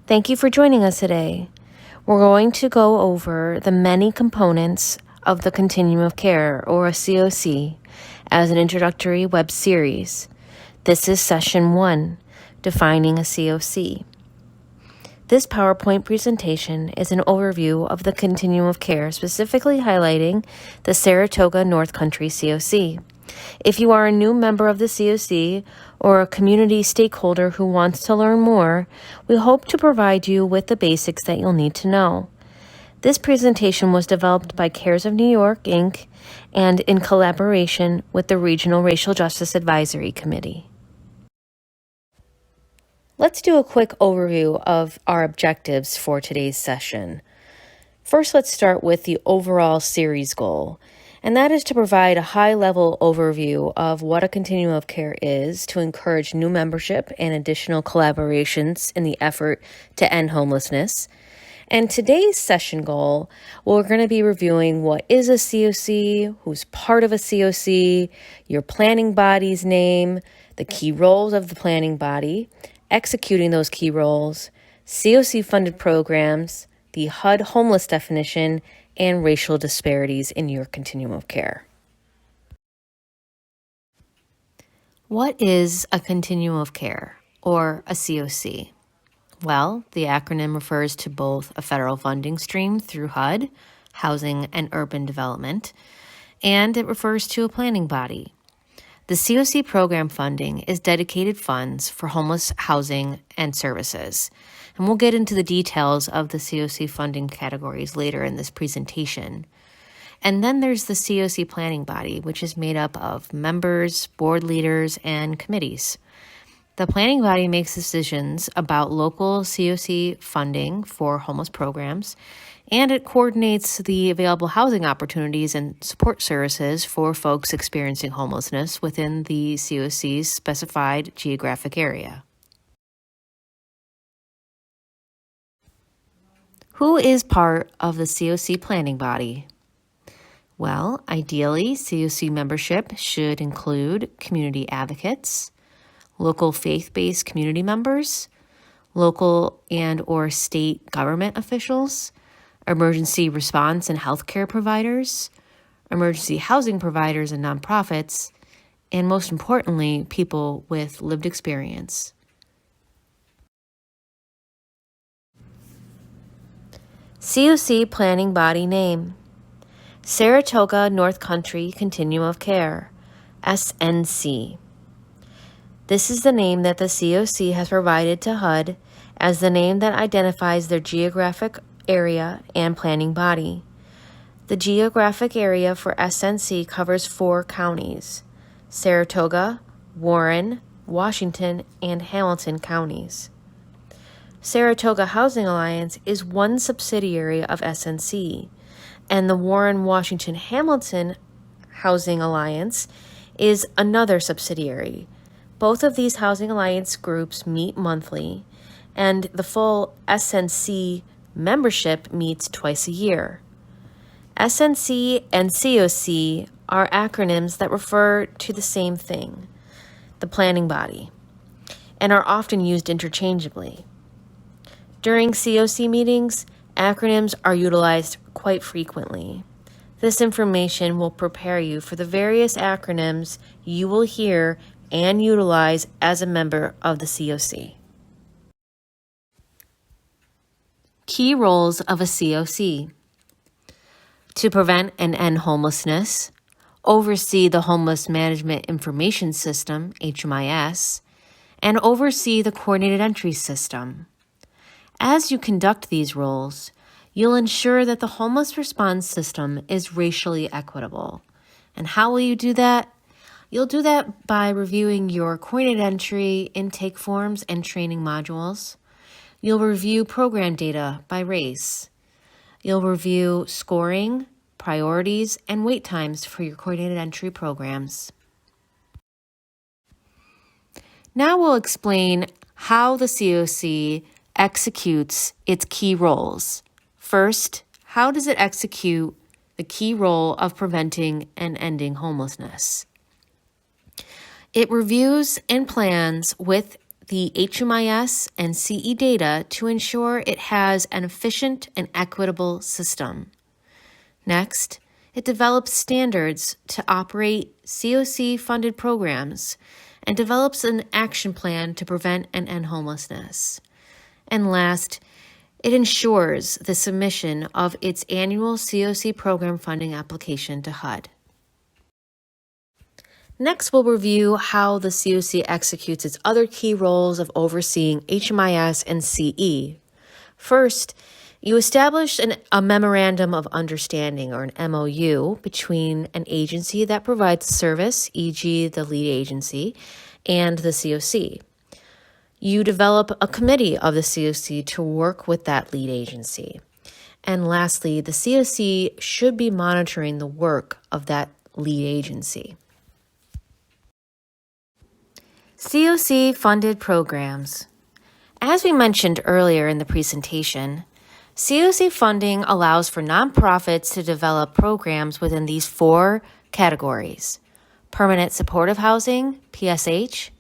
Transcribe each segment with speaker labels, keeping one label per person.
Speaker 1: Thank you for joining us today. We're going to go over the many components of the continuum of care, or a CoC, as an introductory web series. This is session 1, defining a CoC. This PowerPoint presentation is an overview of the continuum of care, specifically highlighting the Saratoga North Country CoC. If you are a new member of the CoC or a community stakeholder who wants to learn more, we hope to provide you with the basics that you'll need to know. This presentation was developed by CARES of New York, Inc., and in collaboration with the Regional Racial Justice Advisory Committee. Let's do a quick overview of our objectives for today's session. First, let's start with the overall series goal, and that is to provide a high-level overview of what a continuum of care is to encourage new membership and additional collaborations in the effort to end homelessness. And today's session goal, we're going to be reviewing what is a CoC, who's part of a CoC, your planning body's name, the key roles of the planning body, executing those key roles, CoC-funded programs, the HUD Homeless Definition, and racial disparities in your continuum of care. What is a continuum of care, or a CoC? Well, the acronym refers to both a federal funding stream through HUD, Housing and Urban Development, and it refers to a planning body. The CoC program funding is dedicated funds for homeless housing and services. And we'll get into the details of the CoC funding categories later in this presentation. And then there's the CoC planning body, which is made up of members, board leaders, and committees. The planning body makes decisions about local CoC funding for homeless programs, and it coordinates the available housing opportunities and support services for folks experiencing homelessness within the CoC's specified geographic area. Who is part of the CoC planning body? Well, ideally, CoC membership should include community advocates, local faith-based community members, local and/or state government officials, emergency response and healthcare providers, emergency housing providers and nonprofits, and most importantly, people with lived experience. CoC planning body name: Saratoga North Country Continuum of Care, SNC. This is the name that the CoC has provided to HUD as the name that identifies their geographic area and planning body. The geographic area for SNC covers 4 counties: Saratoga, Warren, Washington, and Hamilton counties. Saratoga Housing Alliance is one subsidiary of SNC, and the Warren, Washington, Hamilton Housing Alliance is another subsidiary. Both of these housing alliance groups meet monthly, and the full SNC membership meets twice a year. SNC and CoC are acronyms that refer to the same thing, the planning body, and are often used interchangeably. During CoC meetings, acronyms are utilized quite frequently. This information will prepare you for the various acronyms you will hear and utilize as a member of the CoC. Key roles of a CoC: to prevent and end homelessness, oversee the Homeless Management Information System, HMIS, and oversee the Coordinated Entry System. As you conduct these roles, you'll ensure that the homeless response system is racially equitable. And how will you do that? You'll do that by reviewing your coordinated entry, intake forms, and training modules. You'll review program data by race. You'll review scoring, priorities, and wait times for your coordinated entry programs. Now we'll explain how the CoC executes its key roles. First, how does it execute the key role of preventing and ending homelessness? It reviews and plans with the HMIS and CE data to ensure it has an efficient and equitable system. Next, it develops standards to operate CoC-funded programs and develops an action plan to prevent and end homelessness. And last, it ensures the submission of its annual CoC program funding application to HUD. Next, we'll review how the CoC executes its other key roles of overseeing HMIS and CE. First, you establish a Memorandum of Understanding, or an MOU, between an agency that provides service, e.g. the lead agency, and the CoC. You develop a committee of the CoC to work with that lead agency. And lastly, the CoC should be monitoring the work of that lead agency. CoC-funded programs. As we mentioned earlier in the presentation, CoC funding allows for nonprofits to develop programs within these four categories: permanent supportive housing, PSH,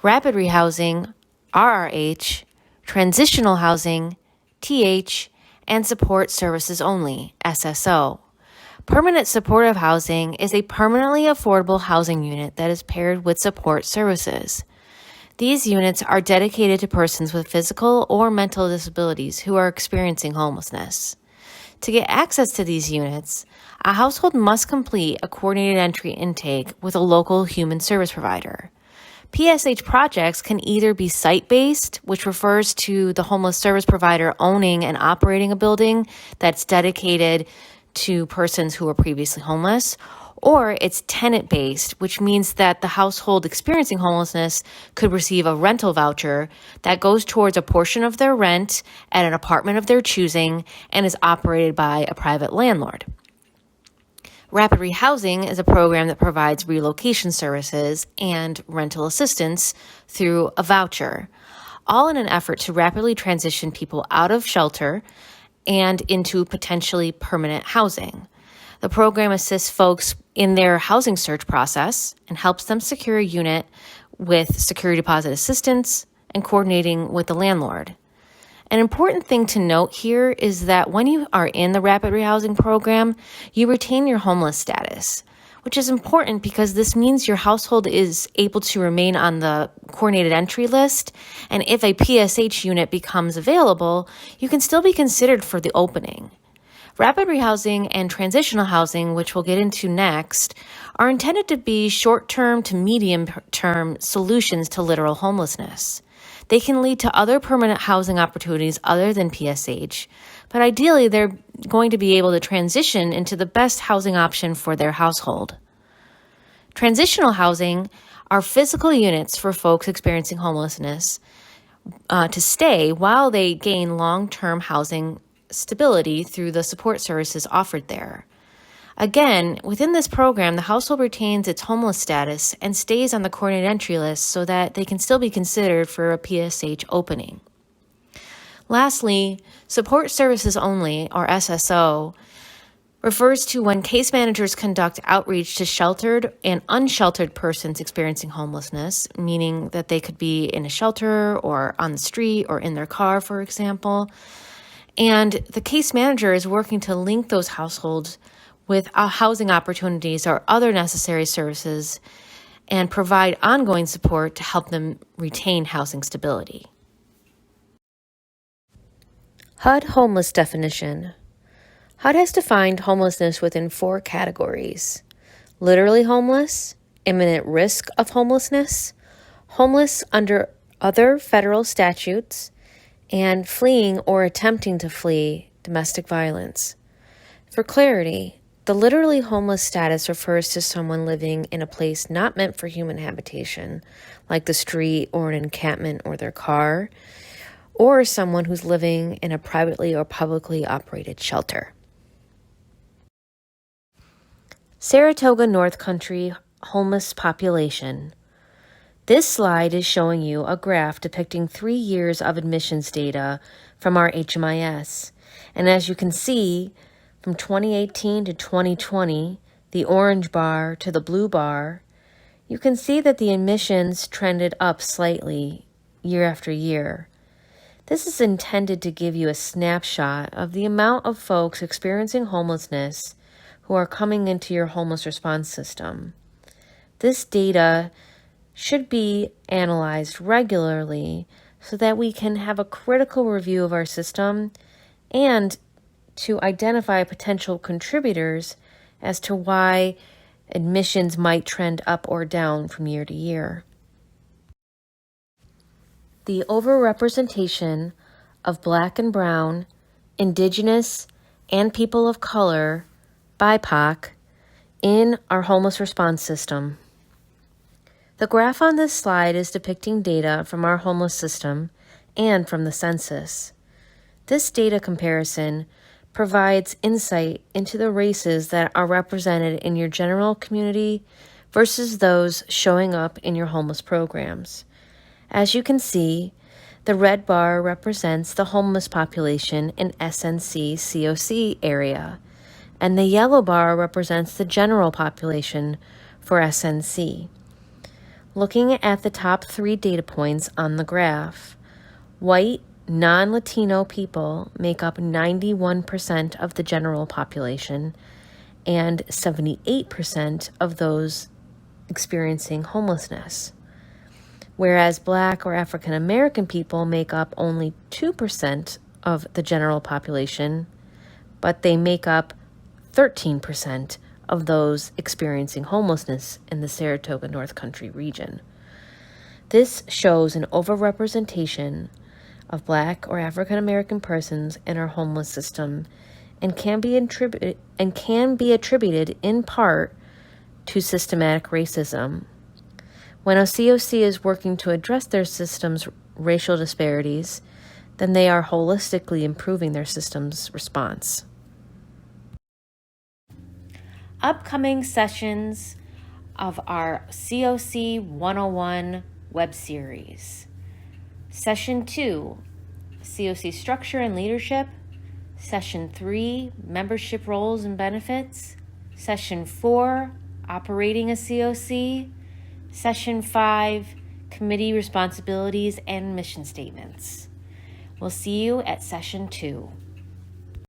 Speaker 1: rapid rehousing, RRH, transitional housing, TH, and support services only, SSO. Permanent supportive housing is a permanently affordable housing unit that is paired with support services. These units are dedicated to persons with physical or mental disabilities who are experiencing homelessness. To get access to these units, a household must complete a coordinated entry intake with a local human service provider. PSH projects can either be site-based, which refers to the homeless service provider owning and operating a building that's dedicated to persons who were previously homeless, or it's tenant-based, which means that the household experiencing homelessness could receive a rental voucher that goes towards a portion of their rent at an apartment of their choosing and is operated by a private landlord. Rapid rehousing is a program that provides relocation services and rental assistance through a voucher, all in an effort to rapidly transition people out of shelter and into potentially permanent housing. The program assists folks in their housing search process and helps them secure a unit with security deposit assistance and coordinating with the landlord. An important thing to note here is that when you are in the rapid rehousing program, you retain your homeless status, which is important because this means your household is able to remain on the coordinated entry list, and if a PSH unit becomes available, you can still be considered for the opening. Rapid rehousing and transitional housing, which we'll get into next, are intended to be short-term to medium-term solutions to literal homelessness. They can lead to other permanent housing opportunities other than PSH, but ideally they're going to be able to transition into the best housing option for their household. Transitional housing are physical units for folks experiencing homelessness to stay while they gain long-term housing stability through the support services offered there. Again, within this program, the household retains its homeless status and stays on the coordinated entry list so that they can still be considered for a PSH opening. Lastly, support services only, or SSO, refers to when case managers conduct outreach to sheltered and unsheltered persons experiencing homelessness, meaning that they could be in a shelter or on the street or in their car, for example. And the case manager is working to link those households with housing opportunities or other necessary services and provide ongoing support to help them retain housing stability. HUD Homeless Definition. HUD has defined homelessness within 4 categories: literally homeless, imminent risk of homelessness, homeless under other federal statutes, and fleeing or attempting to flee domestic violence. For clarity, the literally homeless status refers to someone living in a place not meant for human habitation, like the street or an encampment or their car, or someone who's living in a privately or publicly operated shelter. Saratoga North Country homeless population. This slide is showing you a graph depicting 3 years of admissions data from our HMIS. And as you can see, from 2018 to 2020, the orange bar to the blue bar, you can see that the admissions trended up slightly year after year. This is intended to give you a snapshot of the amount of folks experiencing homelessness who are coming into your homeless response system. This data should be analyzed regularly so that we can have a critical review of our system and to identify potential contributors as to why admissions might trend up or down from year to year. The overrepresentation of Black and Brown, Indigenous, and people of color, BIPOC, in our homeless response system. The graph on this slide is depicting data from our homeless system and from the census. This data comparison provides insight into the races that are represented in your general community versus those showing up in your homeless programs. As you can see, the red bar represents the homeless population in SNC CoC area, and the yellow bar represents the general population for SNC. Looking at the top 3 data points on the graph, white, non-Latino people make up 91% of the general population and 78% of those experiencing homelessness, whereas Black or African American people make up only 2% of the general population, but they make up 13% of those experiencing homelessness in the Saratoga North Country region. This shows an overrepresentation of Black or African American persons in our homeless system and can be attributed in part to systematic racism. When a CoC is working to address their system's racial disparities, then they are holistically improving their system's response. Upcoming sessions of our CoC 101 web series. Session 2, CoC Structure and Leadership. Session 3, Membership Roles and Benefits. Session 4, Operating a CoC. Session 5, Committee Responsibilities and Mission Statements. We'll see you at Session 2.